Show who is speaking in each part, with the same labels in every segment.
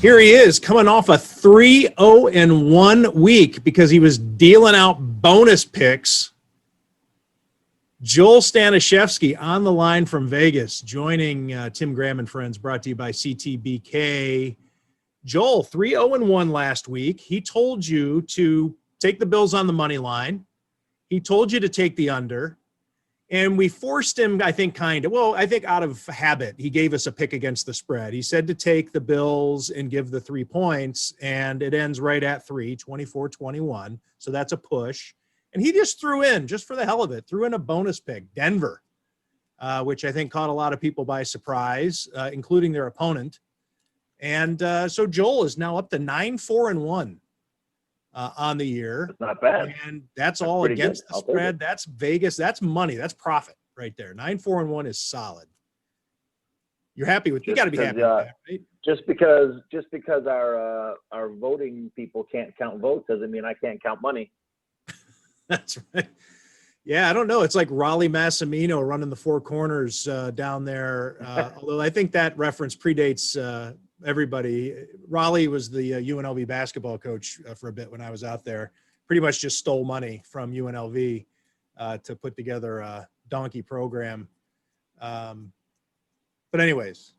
Speaker 1: Here he is coming off a 3-0-1 week because he was dealing out bonus picks. Joel Staniszewski on the line from Vegas, joining Tim Graham and Friends, brought to you by CTBK. Joel, 3-0-1 last week. He told you to take the Bills on the money line. He told you to take the under. And we forced him, I think, out of habit, he gave us a pick against the spread. He said to take the Bills and give the 3 points, and it ends right at 24-21. So that's a push. And he just threw in, just for the hell of it, a bonus pick, Denver, which I think caught a lot of people by surprise, including their opponent. And so Joel is now up to 9-4-1. On the year.
Speaker 2: That's not bad.
Speaker 1: And that's all against the spread. That's Vegas. That's money. That's profit right there. 9-4-1 is solid. You're happy with, you got to be happy with that, right?
Speaker 2: Just because our voting people can't count votes doesn't mean I can't count money.
Speaker 1: That's right. Yeah, I don't know. It's like Raleigh Massimino running the four corners down there. Although I think that reference predates everybody. Raleigh was the UNLV basketball coach for a bit when I was out there. Pretty much just stole money from UNLV to put together a donkey program. But anyways,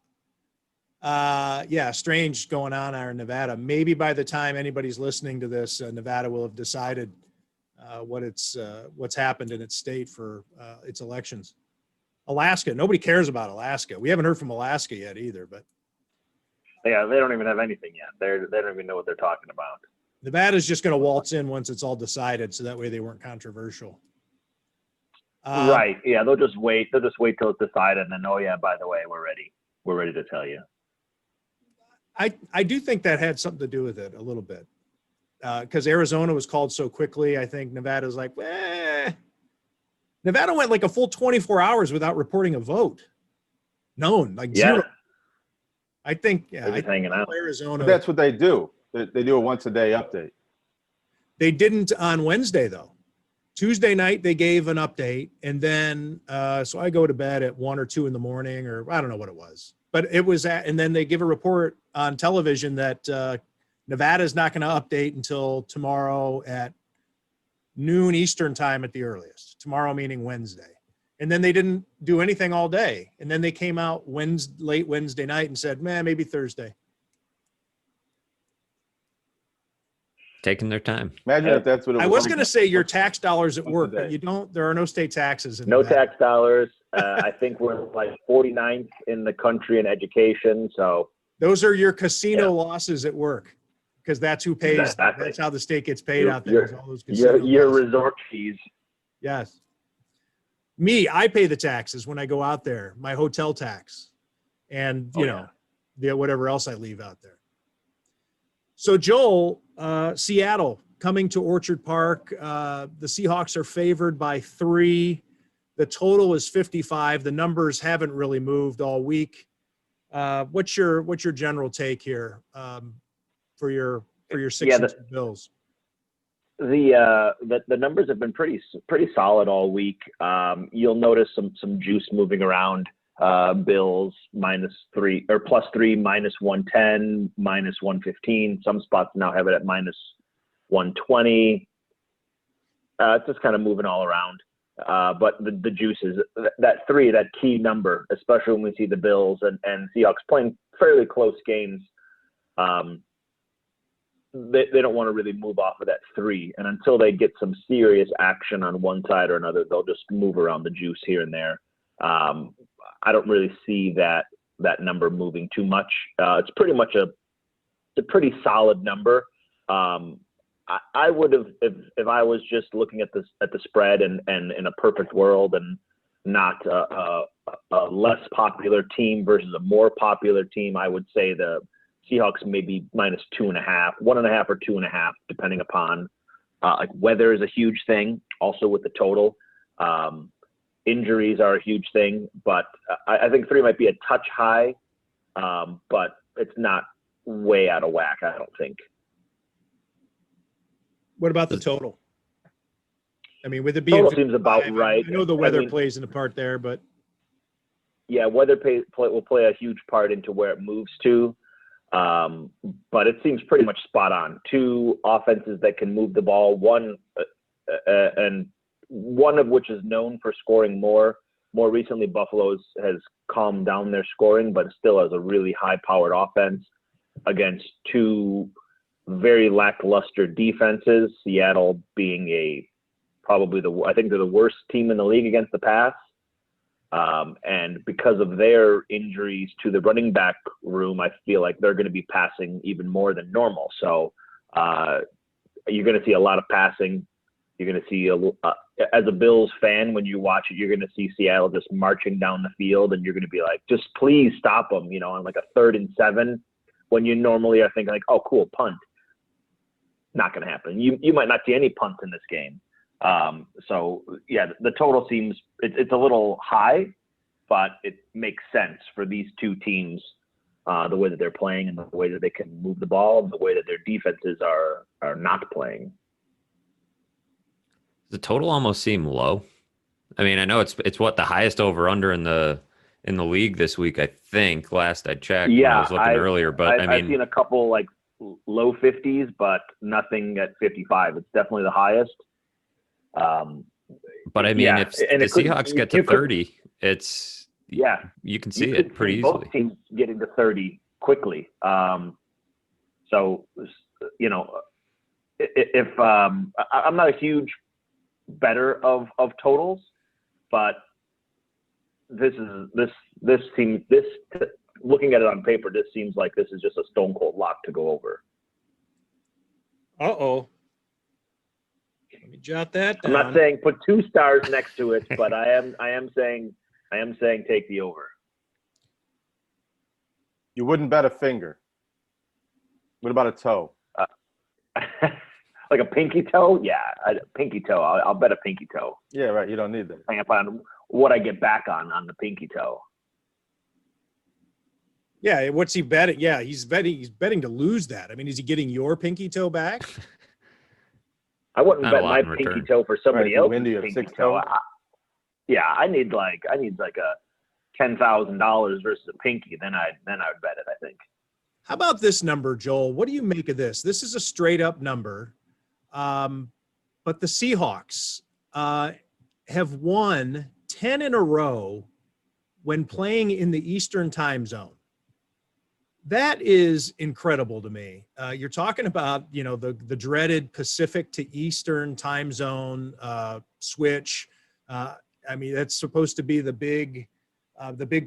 Speaker 1: yeah, strange going on there in Nevada. Maybe by the time anybody's listening to this, Nevada will have decided what's happened in its state for its elections. Alaska, nobody cares about Alaska. We haven't heard from Alaska yet either, but
Speaker 2: yeah, they don't even have anything yet. They don't even know what they're talking about.
Speaker 1: Nevada's just going to waltz in once it's all decided, so that way they weren't controversial.
Speaker 2: Right. Yeah, they'll just wait. They'll just wait till it's decided, and then, oh yeah, by the way, we're ready. We're ready to tell you.
Speaker 1: I do think that had something to do with it a little bit, because Arizona was called so quickly. I think Nevada's like, Nevada went like a full 24 hours without reporting a vote. None, like zero. I think, yeah, I think Arizona.
Speaker 3: But that's what they do. They do a once-a-day update.
Speaker 1: They didn't on Wednesday, though. Tuesday night, they gave an update. And then, so I go to bed at 1 or 2 in the morning, or I don't know what it was. But it was and then they give a report on television that Nevada's not going to update until tomorrow at noon Eastern time at the earliest. Tomorrow meaning Wednesday. And then they didn't do anything all day. And then they came out late Wednesday night and said, maybe Thursday.
Speaker 4: Taking their time.
Speaker 3: Imagine if that's what it was.
Speaker 1: I was going to say your tax dollars at work, but there are no state taxes.
Speaker 2: No tax dollars. I think we're like 49th in the country in education. So
Speaker 1: those are your casino losses at work, because that's who pays.
Speaker 2: Exactly.
Speaker 1: That's how the state gets paid out there. All those
Speaker 2: your resort fees.
Speaker 1: Yes. Me, I pay the taxes when I go out there, my hotel tax, and whatever else I leave out there. So Joel, Seattle coming to Orchard Park. The Seahawks are favored by 3. The total is 55. The numbers haven't really moved all week. What's your general take here for your 6-2 Bills?
Speaker 2: The numbers have been pretty solid all week. You'll notice some juice moving around. Bills -3 or +3, -110, -115. Some spots now have it at -120. It's just kind of moving all around. But the juice is that 3, that key number, especially when we see the Bills and Seahawks playing fairly close games. They don't want to really move off of that 3. And until they get some serious action on one side or another, they'll just move around the juice here and there. I don't really see that number moving too much. It's pretty much a pretty solid number. I would have, if I was just looking at the spread and in a perfect world and not a less popular team versus a more popular team, I would say the Seahawks maybe -2.5, 1.5 or 2.5, depending upon like weather is a huge thing. Also with the total, injuries are a huge thing, but I think 3 might be a touch high, but it's not way out of whack, I don't think.
Speaker 1: What about the total? I mean, with it being
Speaker 2: total seems about right.
Speaker 1: I know the weather plays in the part there, but
Speaker 2: yeah, weather will play a huge part into where it moves to. But it seems pretty much spot on. Two offenses that can move the ball, and one of which is known for scoring more. More recently, Buffalo has calmed down their scoring, but still has a really high-powered offense against two very lackluster defenses. Seattle being I think they're the worst team in the league against the pass. And because of their injuries to the running back room, I feel like they're going to be passing even more than normal. So you're going to see a lot of passing. You're going to see, as a Bills fan, when you watch it, you're going to see Seattle just marching down the field, and you're going to be like, just please stop them, on like a 3rd and 7, when you normally are thinking like, oh, cool, punt. Not going to happen. You might not see any punts in this game. So yeah, the total seems it's a little high, but it makes sense for these two teams, the way that they're playing and the way that they can move the ball and the way that their defenses are not playing.
Speaker 4: The total almost seem low. I mean, I know it's what the highest over under in the league this week, I think. Last I checked, when I was looking earlier, but
Speaker 2: I've seen a couple like low 50s, but nothing at 55. It's definitely the highest.
Speaker 4: But I mean, if the Seahawks get to 30, it's you can see it pretty easily.
Speaker 2: Both teams getting to 30 quickly. So if I'm not a huge better of totals, but this seems looking at it on paper, this seems like this is just a stone cold lock to go over.
Speaker 1: Uh-oh. Let me jot that down.
Speaker 2: I'm not saying put 2 stars next to it, but I am saying take the over.
Speaker 3: You wouldn't bet a finger. What about a toe?
Speaker 2: Like a pinky toe? Yeah, pinky toe. I'll bet a pinky toe.
Speaker 3: Yeah, right. You don't need that.
Speaker 2: Hang up on what I get back on the pinky toe.
Speaker 1: Yeah, what's he betting? Yeah, he's betting to lose that. I mean, is he getting your pinky toe back?
Speaker 2: I wouldn't
Speaker 4: Not
Speaker 2: bet
Speaker 4: a lot
Speaker 2: my
Speaker 4: in
Speaker 2: pinky
Speaker 4: return.
Speaker 2: toe for somebody else's
Speaker 3: Windy
Speaker 2: pinky toe. I need like a $10,000 versus a pinky. Then I would bet it, I think.
Speaker 1: How about this number, Joel? What do you make of this? This is a straight up number. But the Seahawks have won 10 in a row when playing in the Eastern time zone. That is incredible to me. You're talking about, the dreaded Pacific to Eastern time zone switch. I mean, that's supposed to be the big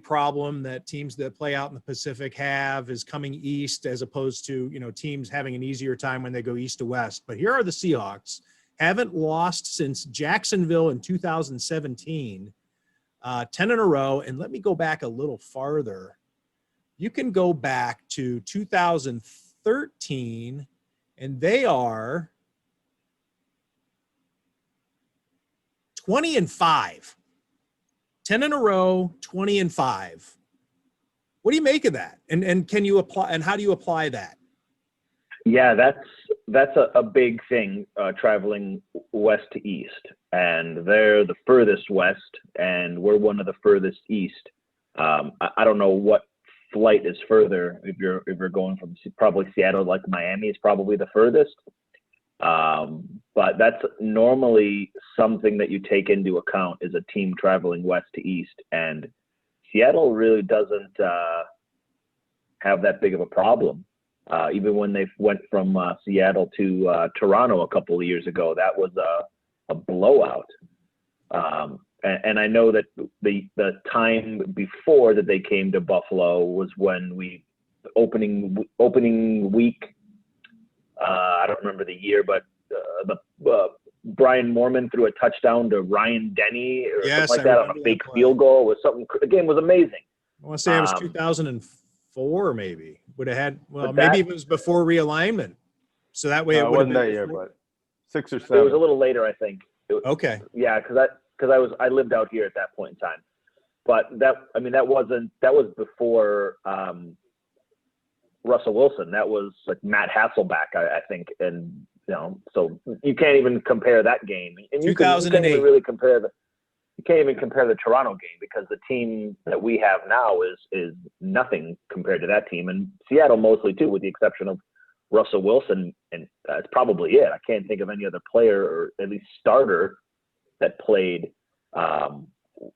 Speaker 1: problem that teams that play out in the Pacific have, is coming east, as opposed to, teams having an easier time when they go east to west. But here are the Seahawks, haven't lost since Jacksonville in 2017, 10 in a row. And let me go back a little farther. You can go back to 2013, and they are 20-5. 10 in a row, 20-5. What do you make of that? And can you apply, and how do you apply that?
Speaker 2: Yeah, that's a big thing, traveling west to east, and they're the furthest west, and we're one of the furthest east. I don't know what flight is further. If you're going from probably Seattle, like Miami is probably the furthest. But that's normally something that you take into account, is a team traveling west to east, and Seattle really doesn't have that big of a problem. Even when they went from Seattle to Toronto a couple of years ago, that was a blowout. And I know that the time before that they came to Buffalo was when opening week. I don't remember the year, but Brian Moorman threw a touchdown to Ryan Denny or something like that on a fake field goal. Was something. The game was amazing.
Speaker 1: I want to say it was 2004, maybe. Would have had, maybe it was before realignment. So that way it would have been
Speaker 3: that year, but 6 or 7.
Speaker 2: It was a little later, I think.
Speaker 1: Okay.
Speaker 2: Yeah, because I lived out here at that point in time. But that was before Russell Wilson. That was like Matt Hasselbeck, I think, and so you can't even compare that game. And you can't even really compare you can't even compare the Toronto game because the team that we have now is nothing compared to that team, and Seattle mostly too, with the exception of Russell Wilson, and that's probably it. I can't think of any other player or at least starter that played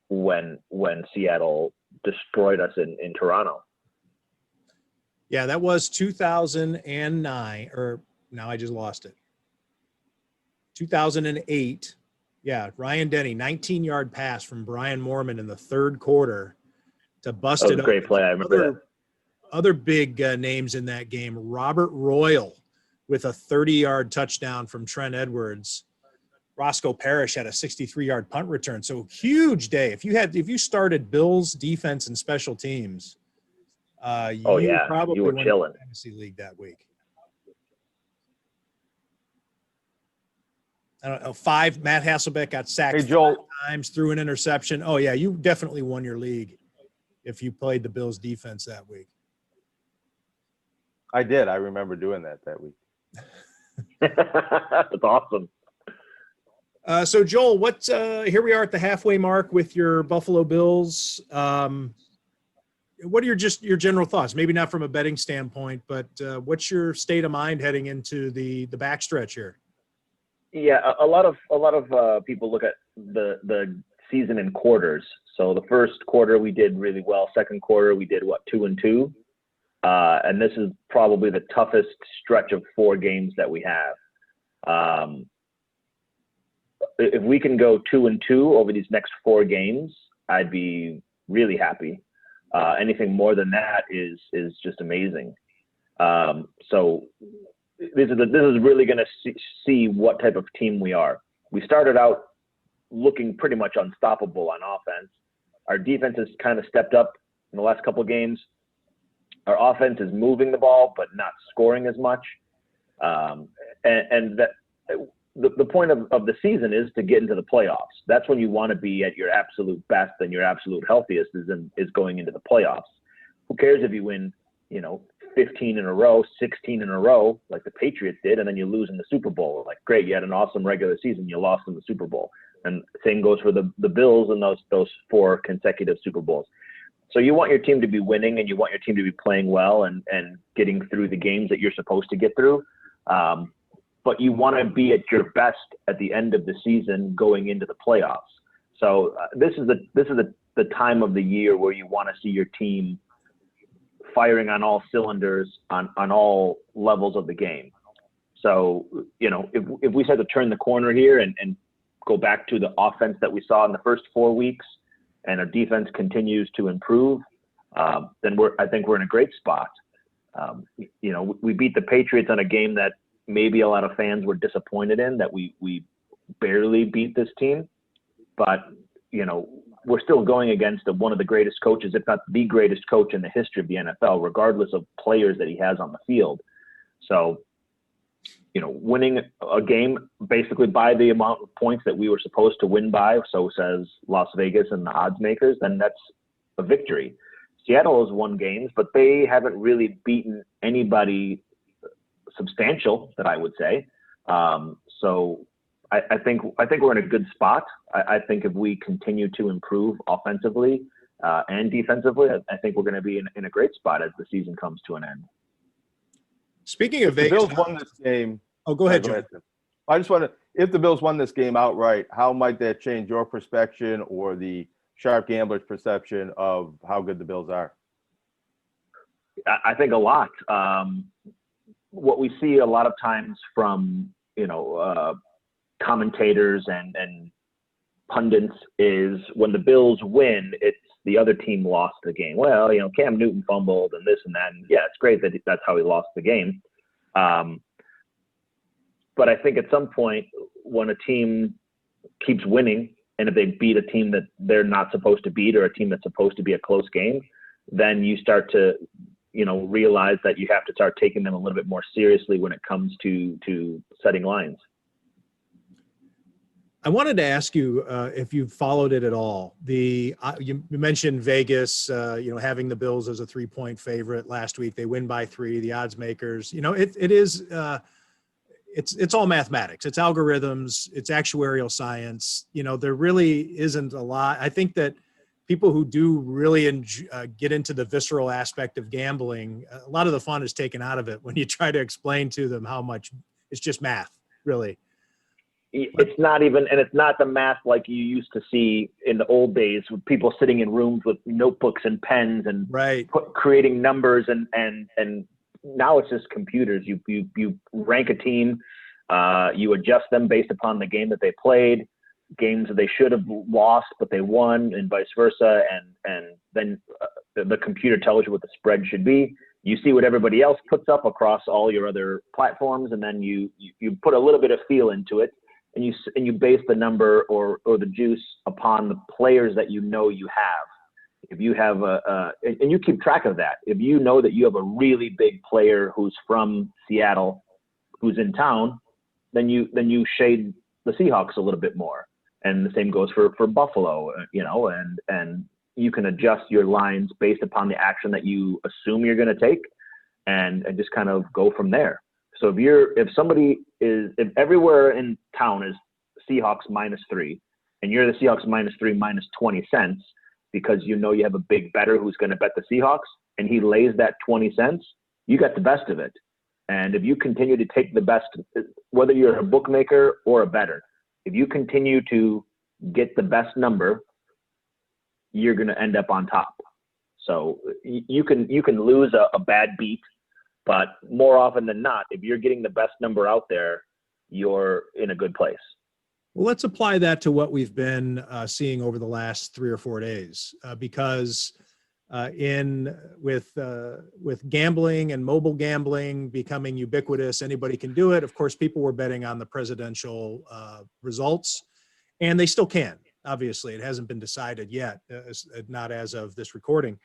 Speaker 2: when Seattle destroyed us in Toronto.
Speaker 1: Yeah, that was 2009, or now I just lost it. 2008. Yeah, Ryan Denny, 19-yard pass from Brian Moorman in the third quarter to bust
Speaker 2: That
Speaker 1: it
Speaker 2: was a
Speaker 1: up.
Speaker 2: great play. I remember that.
Speaker 1: Other big names in that game, Robert Royal with a 30-yard touchdown from Trent Edwards. Roscoe Parrish had a 63-yard punt return. So huge day. If you started Bills defense and special teams, you probably
Speaker 2: were
Speaker 1: won
Speaker 2: chilling.
Speaker 1: the fantasy league that week. I don't know. 5. Matt Hasselbeck got sacked 5 times, threw an interception. Oh yeah, you definitely won your league if you played the Bills defense that week.
Speaker 3: I did. I remember doing that week.
Speaker 2: That's awesome.
Speaker 1: So Joel, here we are at the halfway mark with your Buffalo Bills. What are your general thoughts? Maybe not from a betting standpoint, but what's your state of mind heading into the backstretch here?
Speaker 2: Yeah, a lot of people look at the season in quarters. So the first quarter we did really well. Second quarter we did 2-2, and this is probably the toughest stretch of 4 games that we have. If we can go 2-2 over these next 4 games, I'd be really happy. Anything more than that is just amazing. So this is really going to see what type of team we are. We started out looking pretty much unstoppable on offense. Our defense has kind of stepped up in the last couple of games. Our offense is moving the ball, but not scoring as much. And that the point of the season is to get into the playoffs. That's when you want to be at your absolute best and your absolute healthiest is going into the playoffs. Who cares if you win, 15 in a row, 16 in a row, like the Patriots did, and then you lose in the Super Bowl. Like, great, you had an awesome regular season, you lost in the Super Bowl. And same goes for the Bills and those 4 consecutive Super Bowls. So you want your team to be winning and you want your team to be playing well and getting through the games that you're supposed to get through. But you want to be at your best at the end of the season going into the playoffs. So this is the time of the year where you want to see your team firing on all cylinders on all levels of the game. So, if we start to turn the corner here and go back to the offense that we saw in the first 4 weeks and our defense continues to improve, then I think we're in a great spot. We beat the Patriots on a game that maybe a lot of fans were disappointed in, that we barely beat this team, but we're still going against one of the greatest coaches, if not the greatest coach in the history of the NFL, regardless of players that he has on the field. So, winning a game basically by the amount of points that we were supposed to win by, so says Las Vegas and the odds makers, then that's a victory. Seattle has won games, but they haven't really beaten anybody substantial, that I would say. So I think we're in a good spot. I think if we continue to improve offensively and defensively, I think we're going to be in a great spot as the season comes to an end.
Speaker 1: Speaking of
Speaker 3: the
Speaker 1: Vegas,
Speaker 3: Bills won this game.
Speaker 1: Oh, go ahead, Joe.
Speaker 3: I just want to, if the Bills won this game outright, how might that change your perception or the sharp gambler's perception of how good the Bills are?
Speaker 2: I think a lot. What we see a lot of times from commentators and pundits is when the Bills win, it's the other team lost the game. Well, Cam Newton fumbled and this and that. And yeah, it's great that that's how he lost the game. But I think at some point when a team keeps winning, and if they beat a team that they're not supposed to beat or a team that's supposed to be a close game, then you start to realize that you have to start taking them a little bit more seriously when it comes to setting lines.
Speaker 1: I wanted to ask you if you've followed it at all. You mentioned Vegas, having the Bills as a 3-point favorite last week. They win by 3. The odds makers, it it's all mathematics. It's algorithms. It's actuarial science. There really isn't a lot. I think that people who do really get into the visceral aspect of gambling, a lot of the fun is taken out of it when you try to explain to them how much it's just math, really.
Speaker 2: It's not the math like you used to see in the old days with people sitting in rooms with notebooks and pens and
Speaker 1: right.
Speaker 2: creating numbers and now it's just computers. You rank a team, you adjust them based upon the game that they played, games that they should have lost but they won, and vice versa. And then the computer tells you what the spread should be. You see what everybody else puts up across all your other platforms, and then you put a little bit of feel into it, and you base the number or the juice upon the players that you have. If you have and you keep track of that. If you know that you have a really big player who's from Seattle, who's in town, then you shade the Seahawks a little bit more. And the same goes for Buffalo, and you can adjust your lines based upon the action that you assume you're going to take, and just kind of go from there. So if everywhere in town is Seahawks -3, and you're the Seahawks -3 -20 cents, because you have a big bettor who's going to bet the Seahawks, and he lays that 20 cents, you got the best of it. And if you continue to take the best, whether you're a bookmaker or a bettor, if you continue to get the best number, you're going to end up on top. So you can lose a bad beat, but more often than not, if you're getting the best number out there, you're in a good place.
Speaker 1: Well, let's apply that to what we've been seeing over the last 3 or 4 days, because with gambling and mobile gambling becoming ubiquitous, anybody can do it. Of course, people were betting on the presidential results, and they still can. Obviously, it hasn't been decided yet, not as of this recording.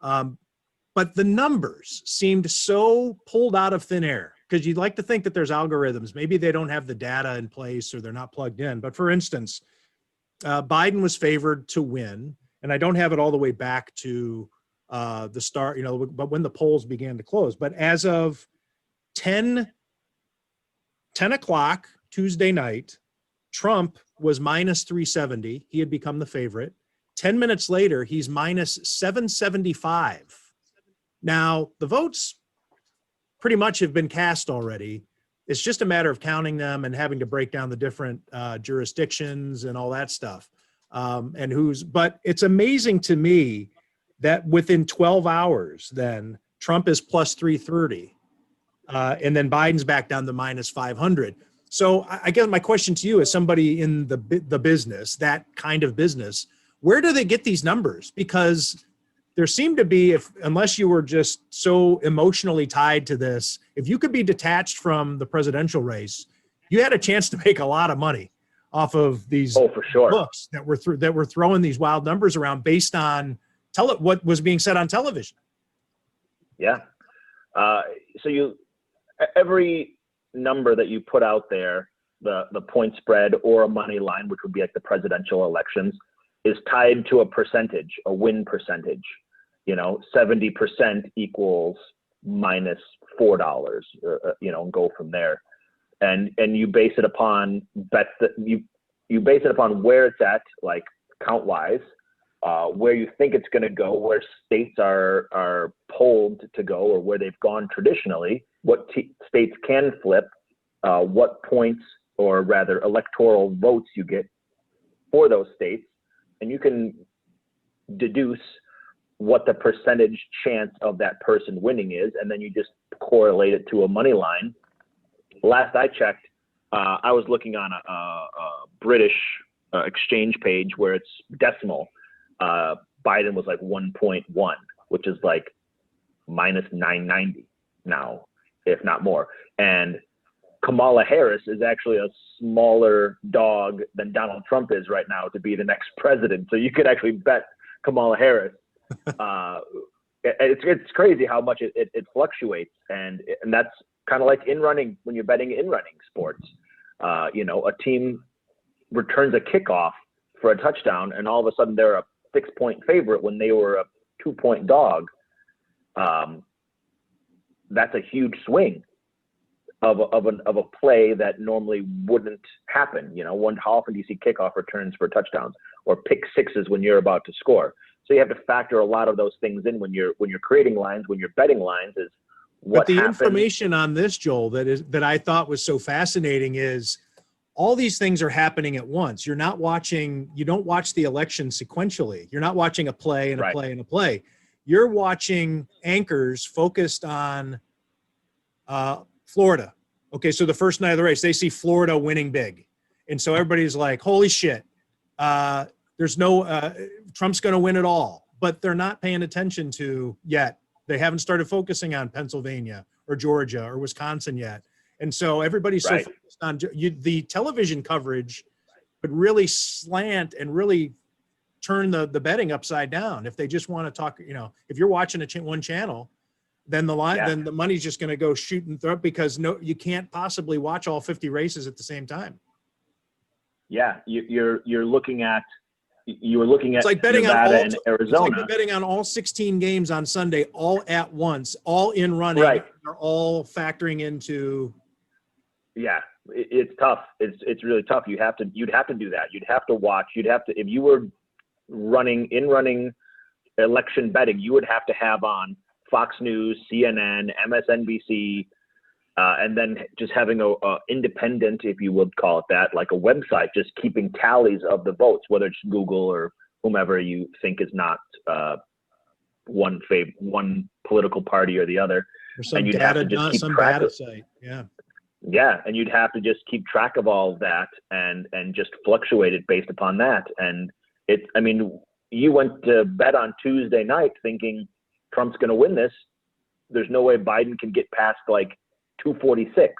Speaker 1: But the numbers seemed so pulled out of thin air, because you'd like to think that there's algorithms. Maybe they don't have the data in place or they're not plugged in. But for instance, Biden was favored to win, and I don't have it all the way back to the start, but when the polls began to close. But as of 10 o'clock Tuesday night, Trump was -370. He had become the favorite. 10 minutes later, he's -775. Now, the votes pretty much have been cast already. It's just a matter of counting them and having to break down the different jurisdictions and all that stuff. But it's amazing to me that within 12 hours, then Trump is +330, and then Biden's back down to -500. So I guess my question to you, as somebody in the business, that kind of business, where do they get these numbers? Because there seemed to be, unless you were just so emotionally tied to this, if you could be detached from the presidential race, you had a chance to make a lot of money off of these
Speaker 2: for sure.
Speaker 1: books that were throwing these wild numbers around based on what was being said on television.
Speaker 2: Yeah. So every number that you put out there, the point spread or a money line, which would be like the presidential elections, is tied to a percentage, a win percentage. 70% equals -$4, and go from there. And you base it upon bets that you base it upon where it's at, like count wise, where you think it's going to go, where states are polled to go, or where they've gone traditionally, what states can flip, what points, or rather electoral votes you get for those states, and you can deduce what the percentage chance of that person winning is, and then you just correlate it to a money line. Last I checked, I was looking on a British exchange page where it's decimal. Biden was like 1.1, which is like -990 now, if not more. And Kamala Harris is actually a smaller dog than Donald Trump is right now to be the next president. So you could actually bet Kamala Harris. It's crazy how much it fluctuates, and that's kind of like in running when you're betting in running sports. A team returns a kickoff for a touchdown, and all of a sudden they're a 6-point favorite when they were a 2-point dog. That's a huge swing. of a play that normally wouldn't happen. You know, how often do you see kickoff returns for touchdowns or pick sixes when you're about to score? So you have to factor a lot of those things in when you're creating lines, when you're betting lines. Is what
Speaker 1: but the
Speaker 2: happens.
Speaker 1: information on this, Joel, that I thought was so fascinating is all these things are happening at once. You don't watch the election sequentially. You're not watching a play and a
Speaker 2: Right.
Speaker 1: play and a play. You're watching anchors focused on Florida. Okay, so the first night of the race, they see Florida winning big. And so everybody's like, holy shit, there's no Trump's going to win it all. But they're not paying attention to yet. They haven't started focusing on Pennsylvania or Georgia or Wisconsin yet. And so everybody's so
Speaker 2: Right.
Speaker 1: focused on the television coverage could really slant and really turn the betting upside down. If they just want to talk, you know, if you're watching one channel, then then the money's just going to go shooting through because you can't possibly watch all 50 races at the same time.
Speaker 2: Yeah, you were looking at
Speaker 1: It's like betting
Speaker 2: Nevada
Speaker 1: on
Speaker 2: and
Speaker 1: it's
Speaker 2: Arizona.
Speaker 1: like betting on all 16 games on Sunday, all at once, all in running.
Speaker 2: Right.
Speaker 1: They're all factoring into.
Speaker 2: Yeah, it's tough. It's really tough. You'd have to do that. You'd have to watch. If you were running election betting, you would have to have on Fox News, CNN, MSNBC, and then just having a independent, if you would call it that, like a website, just keeping tallies of the votes, whether it's Google or whomever you think is not one political party or the other.
Speaker 1: Or some
Speaker 2: And you'd have to
Speaker 1: data,
Speaker 2: just keep
Speaker 1: some
Speaker 2: track
Speaker 1: data
Speaker 2: of-
Speaker 1: site. Yeah.
Speaker 2: Yeah, and you'd have to just keep track of all of that and just fluctuate it based upon that. And you went to bed on Tuesday night thinking Trump's going to win this. There's no way Biden can get past like 246.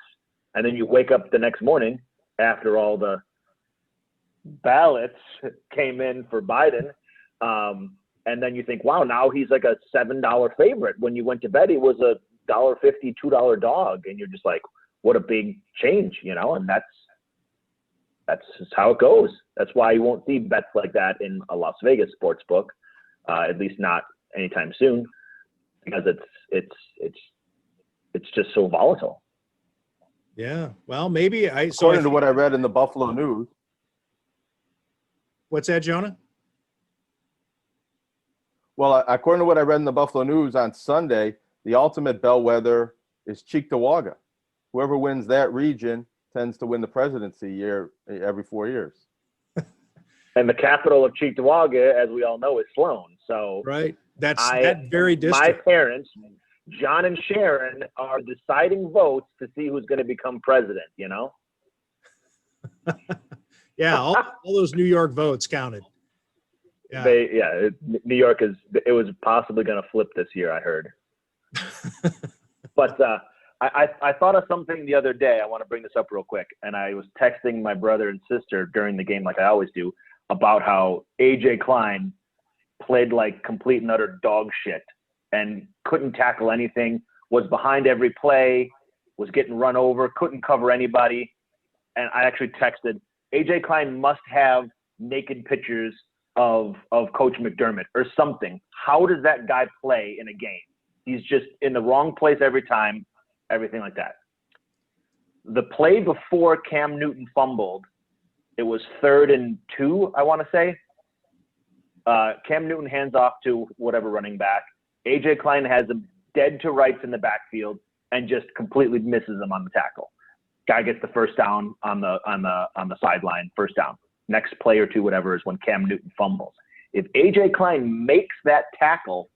Speaker 2: And then you wake up the next morning after all the ballots came in for Biden. And then you think, wow, now he's like a $7 favorite. When you went to bed, he was a $1.50, $2 dog. And you're just like, what a big change, you know? And that's just how it goes. That's why you won't see bets like that in a Las Vegas sports book, at least not anytime soon, because it's just so volatile.
Speaker 1: Yeah. Well, maybe
Speaker 3: According to what I read in the Buffalo News.
Speaker 1: What's that, Jonah?
Speaker 3: Well, according to what I read in the Buffalo News on Sunday, the ultimate bellwether is Cheektowaga. Whoever wins that region tends to win the presidency every 4 years.
Speaker 2: And the capital of Cheektowaga, as we all know, is Sloan. So
Speaker 1: Right. That's that very
Speaker 2: my
Speaker 1: district.
Speaker 2: parents, John and Sharon, are deciding votes to see who's going to become president, you know?
Speaker 1: Yeah. All those New York votes counted. Yeah.
Speaker 2: New York it was possibly going to flip this year, I heard. But I thought of something the other day. I want to bring this up real quick. And I was texting my brother and sister during the game, like I always do, about how AJ Klein played like complete and utter dog shit and couldn't tackle anything, was behind every play, was getting run over, couldn't cover anybody. And I actually texted, AJ Klein must have naked pictures of Coach McDermott or something. How does that guy play in a game? He's just in the wrong place every time, everything like that. The play before Cam Newton fumbled, it was 3rd and 2, I want to say. Cam Newton hands off to whatever running back. AJ Klein has him dead to rights in the backfield and just completely misses him on the tackle. Guy gets the first down on the sideline, first down. Next play or two, whatever, is when Cam Newton fumbles. If AJ Klein makes that tackle,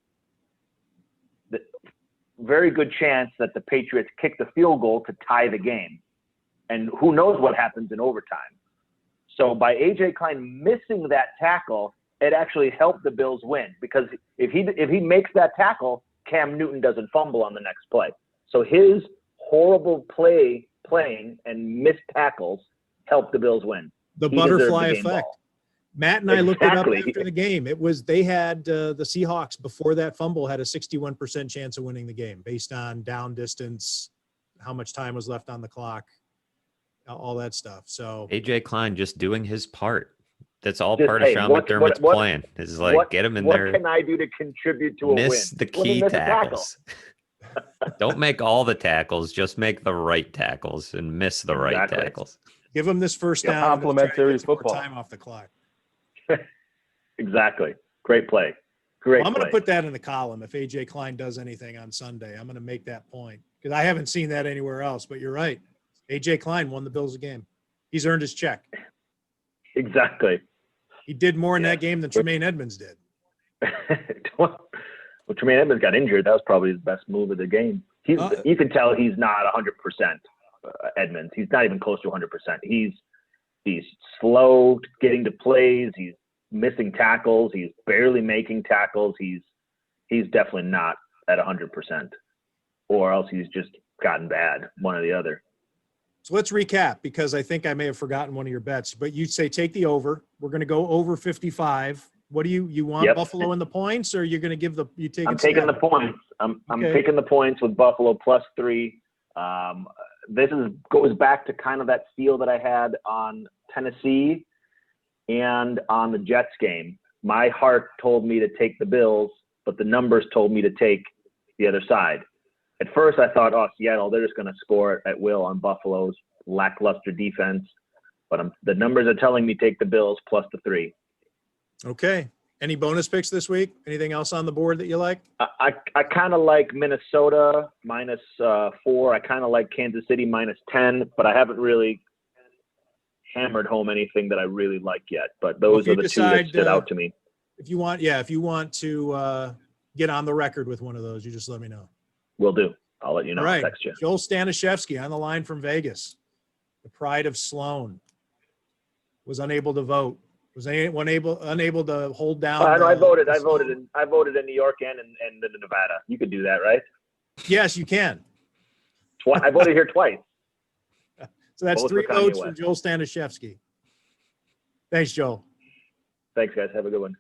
Speaker 2: the very good chance that the Patriots kick the field goal to tie the game. And who knows what happens in overtime. So by AJ Klein missing that tackle, it actually helped the Bills win, because if he makes that tackle, Cam Newton doesn't fumble on the next play. So his horrible playing and missed tackles helped the Bills win.
Speaker 1: The
Speaker 2: He
Speaker 1: butterfly
Speaker 2: deserved the game
Speaker 1: effect.
Speaker 2: ball.
Speaker 1: Matt and I looked it up
Speaker 2: Exactly.
Speaker 1: after the game. They had the Seahawks before that fumble had a 61% chance of winning the game based on down distance, how much time was left on the clock, all that stuff. So
Speaker 4: AJ Klein just doing his part. That's all
Speaker 2: Just,
Speaker 4: part
Speaker 2: hey,
Speaker 4: of Sean
Speaker 2: what-
Speaker 4: McDermott's
Speaker 2: what-
Speaker 4: plan. Is like get him in
Speaker 2: what
Speaker 4: there,
Speaker 2: can I do to contribute to a win?
Speaker 4: miss the
Speaker 2: Let me
Speaker 4: key
Speaker 2: miss a tackle.
Speaker 4: tackles. Don't make all the tackles, just make the right tackles and miss the right
Speaker 2: Exactly.
Speaker 4: tackles.
Speaker 1: Give him this first
Speaker 3: Yeah,
Speaker 1: down. and let's try to
Speaker 3: complimentary
Speaker 1: get some more
Speaker 3: football.
Speaker 1: time off the clock.
Speaker 2: Exactly. Great play. Great
Speaker 1: Well, I'm going
Speaker 2: play.
Speaker 1: to put that in the column. If AJ Klein does anything on Sunday, I'm going to make that point because I haven't seen that anywhere else. But you're right. AJ Klein won the Bills a game. He's earned his check.
Speaker 2: Exactly.
Speaker 1: He did more in
Speaker 2: Yeah.
Speaker 1: that game than Tremaine Edmonds did.
Speaker 2: Well, Tremaine Edmonds got injured. That was probably his best move of the game. You can tell he's not 100%. Edmonds. He's not even close to 100%. He's slow getting to plays. He's missing tackles. He's barely making tackles. He's definitely not at 100%, or else he's just gotten bad. One or the other.
Speaker 1: So let's recap because I think I may have forgotten one of your bets. But you say take the over. We're going to go over 55. What do you want?
Speaker 2: Yep.
Speaker 1: Buffalo in the points, or you're going to give the you take?
Speaker 2: I'm taking the points. I'm
Speaker 1: Okay.
Speaker 2: taking the points with Buffalo +3. This goes back to kind of that feel that I had on Tennessee and on the Jets game. My heart told me to take the Bills, but the numbers told me to take the other side. At first, I thought, oh, Seattle, they're just going to score at will on Buffalo's lackluster defense. But the numbers are telling me take the Bills +3.
Speaker 1: Okay. Any bonus picks this week? Anything else on the board that you like?
Speaker 2: I kind of like Minnesota -4. I kind of like Kansas City -10, but I haven't really hammered home anything that I really like yet. But those are the two that stood out to me.
Speaker 1: If you want to get on the record with one of those, you just let me know.
Speaker 2: Will do. I'll let you know.
Speaker 1: All right.
Speaker 2: Text you.
Speaker 1: Joel Staniszewski on the line from Vegas. The pride of Sloan was unable to vote. Was anyone unable to hold down?
Speaker 2: I voted. I voted in New York and in Nevada. You could do that, right?
Speaker 1: Yes, you can.
Speaker 2: I voted here twice.
Speaker 1: So that's
Speaker 2: Both
Speaker 1: 3
Speaker 2: for Kanye
Speaker 1: votes for
Speaker 2: West.
Speaker 1: Joel Staniszewski. Thanks, Joel.
Speaker 2: Thanks, guys. Have a good one.